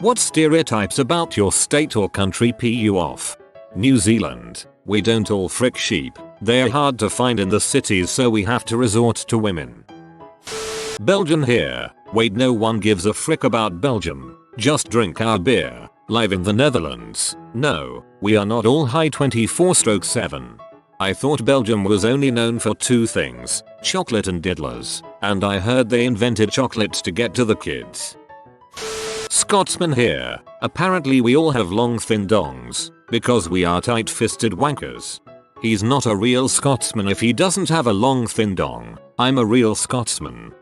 What stereotypes about your state or country pee you off? New Zealand. We don't all frick sheep. They are hard to find in the cities, so we have to resort to women. Belgium here. Wait, no one gives a frick about Belgium. Just drink our beer. Live in the Netherlands. No, we are not all high 24/7. I thought Belgium was only known for two things, chocolate and diddlers, and I heard they invented chocolates to get to the kids. Scotsman here. Apparently we all have long thin dongs, because we are tight-fisted wankers. He's not a real Scotsman if he doesn't have a long thin dong. I'm a real Scotsman.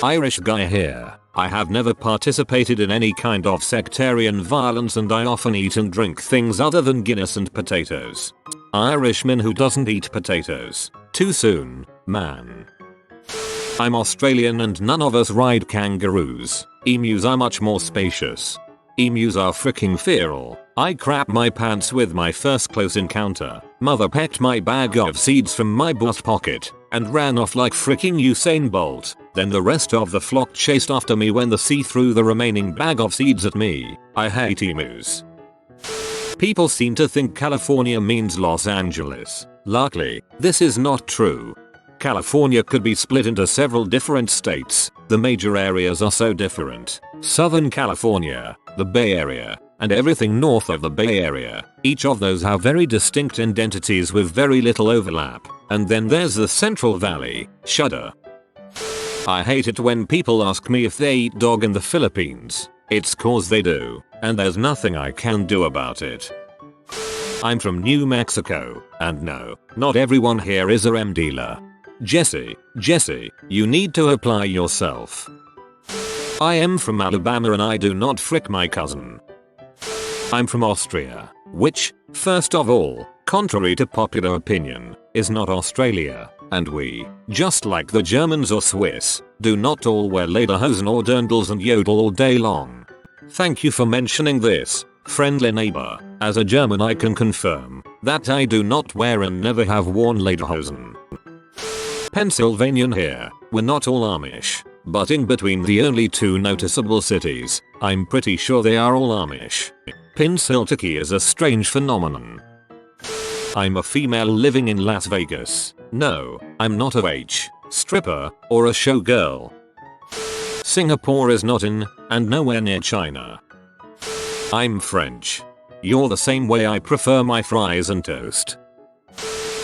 Irish guy here. I have never participated in any kind of sectarian violence, and I often eat and drink things other than Guinness and potatoes. Irishman who doesn't eat potatoes. Too soon, man. I'm Australian and none of us ride kangaroos. Emus are much more spacious. Emus are freaking feral. I crap my pants with my first close encounter. Mother pecked my bag of seeds from my butt pocket and ran off like freaking Usain Bolt. Then the rest of the flock chased after me when the sea threw the remaining bag of seeds at me. I hate emus. People seem to think California means Los Angeles. Luckily, this is not true. California could be split into several different states. The major areas are so different. Southern California, the Bay Area, and everything north of the Bay Area. Each of those have very distinct identities with very little overlap. And then there's the Central Valley. Shudder. I hate it when people ask me if they eat dog in the Philippines. It's cause they do, and there's nothing I can do about it. I'm from New Mexico, and no, not everyone here is a rem dealer. Jesse, you need to apply yourself. I am from Alabama and I do not frick my cousin. I'm from Austria, which, first of all, contrary to popular opinion, is not Australia, and we, just like the Germans or Swiss, do not all wear lederhosen or dirndls and yodel all day long. Thank you for mentioning this, friendly neighbor. As a German I can confirm that I do not wear and never have worn lederhosen. Pennsylvanian here. We're not all Amish, but in between the only two noticeable cities, I'm pretty sure they are all Amish. Pennsylvania is a strange phenomenon. I'm a female living in Las Vegas. No, I'm not a stripper or a showgirl. Singapore is not in, and nowhere near China. I'm French. You're the same way, I prefer my fries and toast.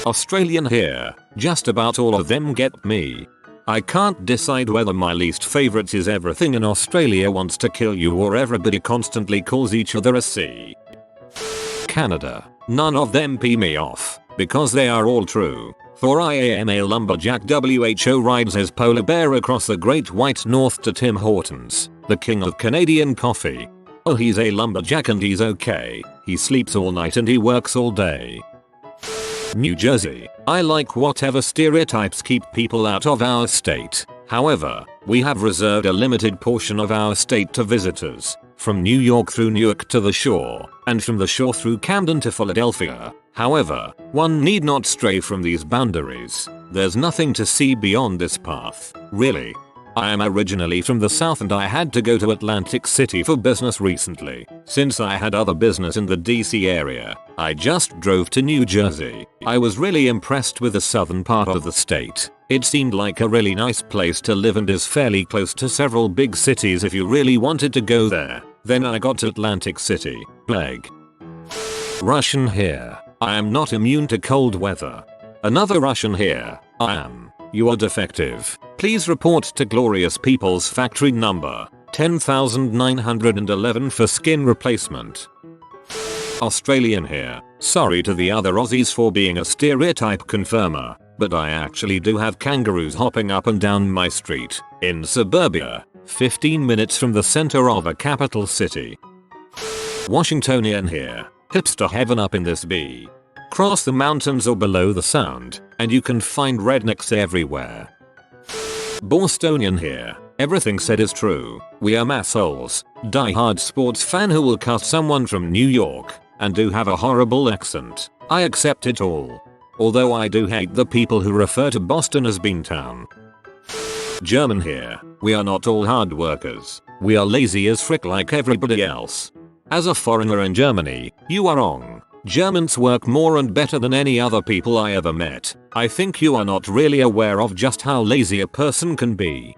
Australian here. Just about all of them get me. I can't decide whether my least favorite is everything in Australia wants to kill you or everybody constantly calls each other a C. Canada. None of them pee me off, because they are all true. For I am a lumberjack. WHO rides his polar bear across the Great White North to Tim Hortons, the king of Canadian coffee. Oh, he's a lumberjack and he's okay. He sleeps all night and he works all day. New Jersey. I like whatever stereotypes keep people out of our state. However, we have reserved a limited portion of our state to visitors. From New York through Newark to the shore, and from the shore through Camden to Philadelphia. However, one need not stray from these boundaries. There's nothing to see beyond this path, really. I am originally from the South and I had to go to Atlantic City for business recently. Since I had other business in the DC area, I just drove to New Jersey. I was really impressed with the southern part of the state. It seemed like a really nice place to live and is fairly close to several big cities if you really wanted to go there. Then I got to Atlantic City. Plague. Russian here. I am not immune to cold weather. Another Russian here. I am. You are defective. Please report to Glorious People's Factory number 10,911 for skin replacement. Australian here. Sorry to the other Aussies for being a stereotype confirmer, but I actually do have kangaroos hopping up and down my street in suburbia, 15 minutes from the center of a capital city. Washingtonian here. Hipster heaven up in this bee. Cross the mountains or below the sound, and you can find rednecks everywhere. Bostonian here. Everything said is true. We are massholes. Die-hard sports fan who will cut someone from New York, and do have a horrible accent. I accept it all. Although I do hate the people who refer to Boston as Beantown. German here. We are not all hard workers. We are lazy as frick like everybody else. As a foreigner in Germany, you are wrong. Germans work more and better than any other people I ever met. I think you are not really aware of just how lazy a person can be.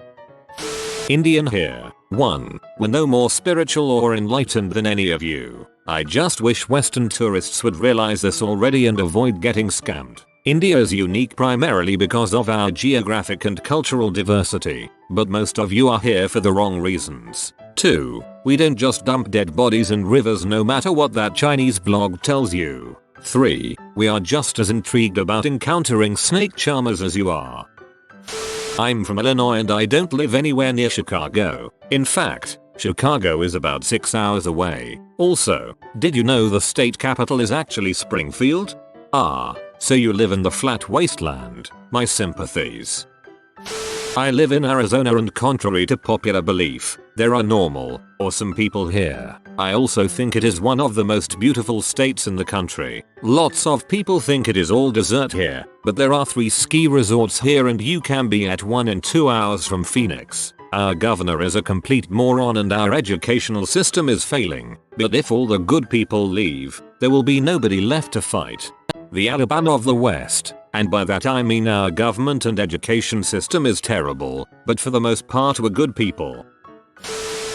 Indian here. 1. We're no more spiritual or enlightened than any of you. I just wish Western tourists would realize this already and avoid getting scammed. India is unique primarily because of our geographic and cultural diversity, but most of you are here for the wrong reasons. 2. We don't just dump dead bodies in rivers no matter what that Chinese blog tells you. 3. We are just as intrigued about encountering snake charmers as you are. I'm from Illinois and I don't live anywhere near Chicago. In fact, Chicago is about 6 hours away. Also, did you know the state capital is actually Springfield? Ah, so you live in the flat wasteland. My sympathies. I live in Arizona and contrary to popular belief, there are normal, awesome people here. I also think it is one of the most beautiful states in the country. Lots of people think it is all desert here, but there are 3 ski resorts here and you can be at one in 2 hours from Phoenix. Our governor is a complete moron and our educational system is failing, but if all the good people leave, there will be nobody left to fight. The Alabama of the West. And by that I mean our government and education system is terrible, but for the most part we're good people.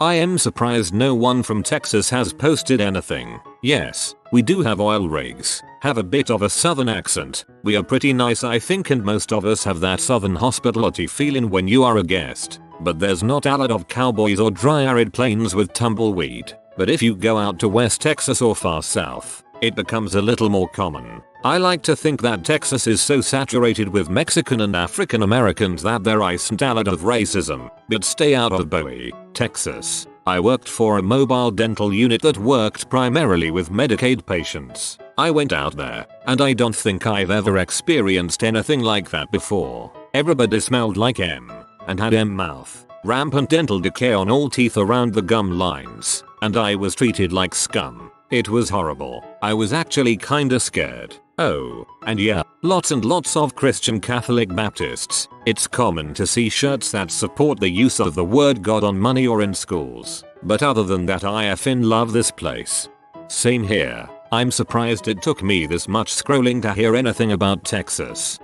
I am surprised no one from Texas has posted anything. Yes, we do have oil rigs, have a bit of a southern accent. We are pretty nice I think and most of us have that southern hospitality feeling when you are a guest. But there's not a lot of cowboys or dry arid plains with tumbleweed. But if you go out to West Texas or far south, it becomes a little more common. I like to think that Texas is so saturated with Mexican and African Americans that there isn't a lot of racism, but stay out of Bowie, Texas. I worked for a mobile dental unit that worked primarily with Medicaid patients. I went out there, and I don't think I've ever experienced anything like that before. Everybody smelled like M, and had M mouth. Rampant dental decay on all teeth around the gum lines, and I was treated like scum. It was horrible. I was actually kinda scared. Oh, and yeah, lots and lots of Christian Catholic Baptists. It's common to see shirts that support the use of the word God on money or in schools. But other than that I effing love this place. Same here. I'm surprised it took me this much scrolling to hear anything about Texas.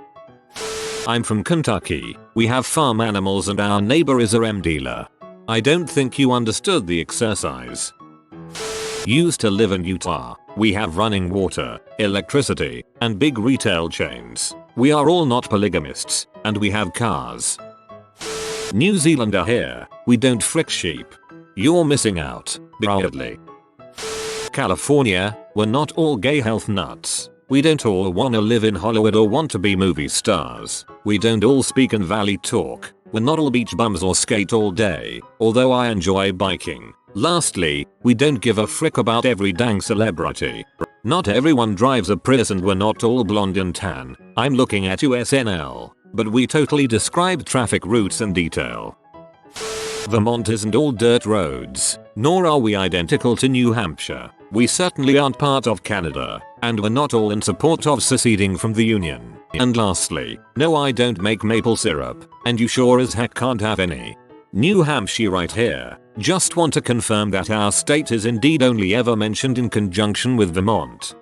I'm from Kentucky. We have farm animals and our neighbor is a REM dealer. I don't think you understood the exercise. Used to live in Utah. We have running water, electricity, and big retail chains. We are all not polygamists, and we have cars. New Zealander here. We don't frick sheep. You're missing out, badly. California, we're not all gay health nuts. We don't all wanna live in Hollywood or want to be movie stars. We don't all speak in valley talk. We're not all beach bums or skate all day, although I enjoy biking. Lastly, we don't give a frick about every dang celebrity. Not everyone drives a Prius and we're not all blonde and tan. I'm looking at USNL, but we totally describe traffic routes in detail. Vermont isn't all dirt roads, nor are we identical to New Hampshire. We certainly aren't part of Canada, and we're not all in support of seceding from the Union. And lastly, no I don't make maple syrup, and you sure as heck can't have any. New Hampshire right here. Just want to confirm that our state is indeed only ever mentioned in conjunction with Vermont.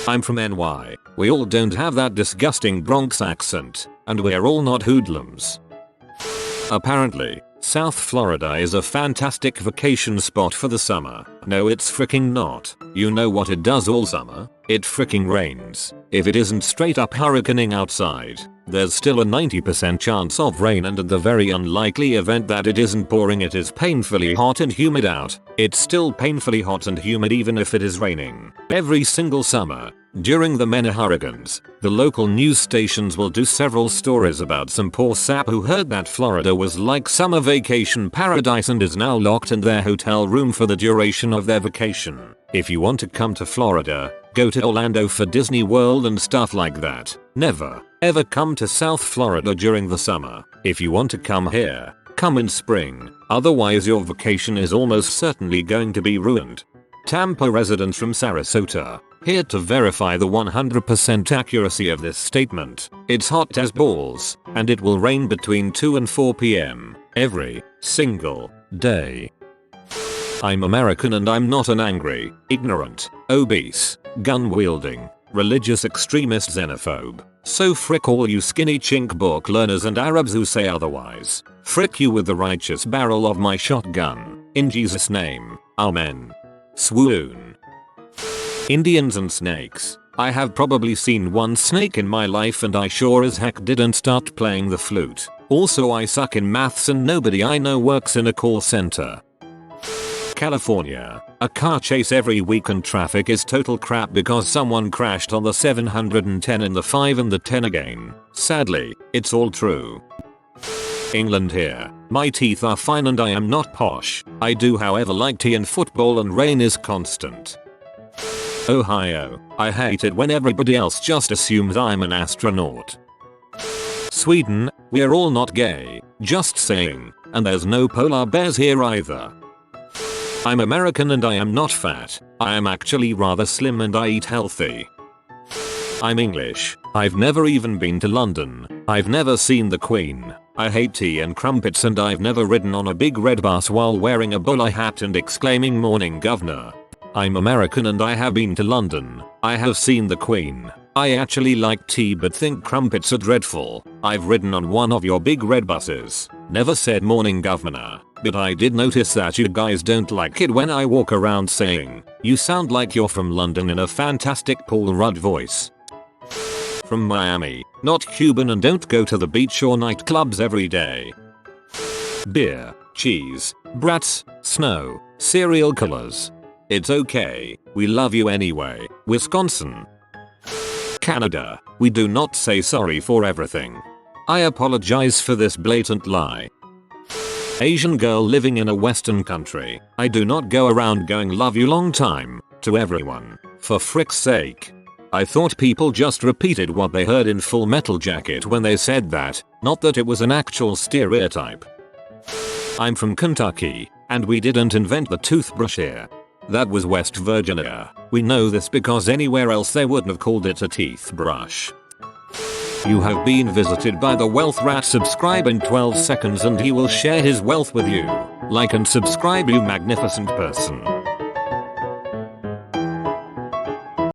I'm from NY. We all don't have that disgusting Bronx accent, and we're all not hoodlums. Apparently, South Florida is a fantastic vacation spot for the summer. No it's freaking not. You know what it does all summer? It freaking rains. If it isn't straight up hurricaning outside, there's still a 90% chance of rain and in the very unlikely event that it isn't pouring it is painfully hot and humid out. It's still painfully hot and humid even if it is raining. Every single summer, during the many hurricanes, the local news stations will do several stories about some poor sap who heard that Florida was like summer vacation paradise and is now locked in their hotel room for the duration of their vacation. If you want to come to Florida, go to Orlando for Disney World and stuff like that. Never, ever come to South Florida during the summer. If you want to come here, come in spring, otherwise your vacation is almost certainly going to be ruined. Tampa resident from Sarasota, here to verify the 100% accuracy of this statement. It's hot as balls, and it will rain between 2 and 4 p.m. every single Day. I'm American and I'm not an angry, ignorant, obese, gun-wielding, religious extremist xenophobe. So frick all you skinny chink book learners and Arabs who say otherwise. Frick you with the righteous barrel of my shotgun. In Jesus' name, Amen. Swoon. Indians and snakes. I have probably seen one snake in my life and I sure as heck didn't start playing the flute. Also I suck in maths and nobody I know works in a call center. California. A car chase every week and traffic is total crap because someone crashed on the 710 in the 5 and the 10 again. Sadly, it's all true. England here. My teeth are fine and I am not posh. I do however like tea and football and rain is constant. Ohio. I hate it when everybody else just assumes I'm an astronaut. Sweden. We're all not gay. Just saying. And there's no polar bears here either. I'm American and I am not fat. I am actually rather slim and I eat healthy. I'm English. I've never even been to London. I've never seen the Queen. I hate tea and crumpets and I've never ridden on a big red bus while wearing a bowler hat and exclaiming morning governor. I'm American and I have been to London. I have seen the Queen. I actually like tea but think crumpets are dreadful. I've ridden on one of your big red buses. Never said morning governor. But I did notice that you guys don't like it when I walk around saying, you sound like you're from London in a fantastic Paul Rudd voice. From Miami, not Cuban and don't go to the beach or nightclubs every day. Beer, cheese, brats, snow, serial killers. It's okay, we love you anyway. Wisconsin. Canada, we do not say sorry for everything. I apologize for this blatant lie. Asian girl living in a western country. I do not go around going love you long time to everyone. For frick's sake. I thought people just repeated what they heard in Full Metal Jacket when they said that, not that it was an actual stereotype. I'm from Kentucky, and we didn't invent the toothbrush here. That was West Virginia. We know this because anywhere else they wouldn't have called it a teeth brush. You have been visited by the wealth rat. Subscribe in 12 seconds and he will share his wealth with you. Like and subscribe, you magnificent person.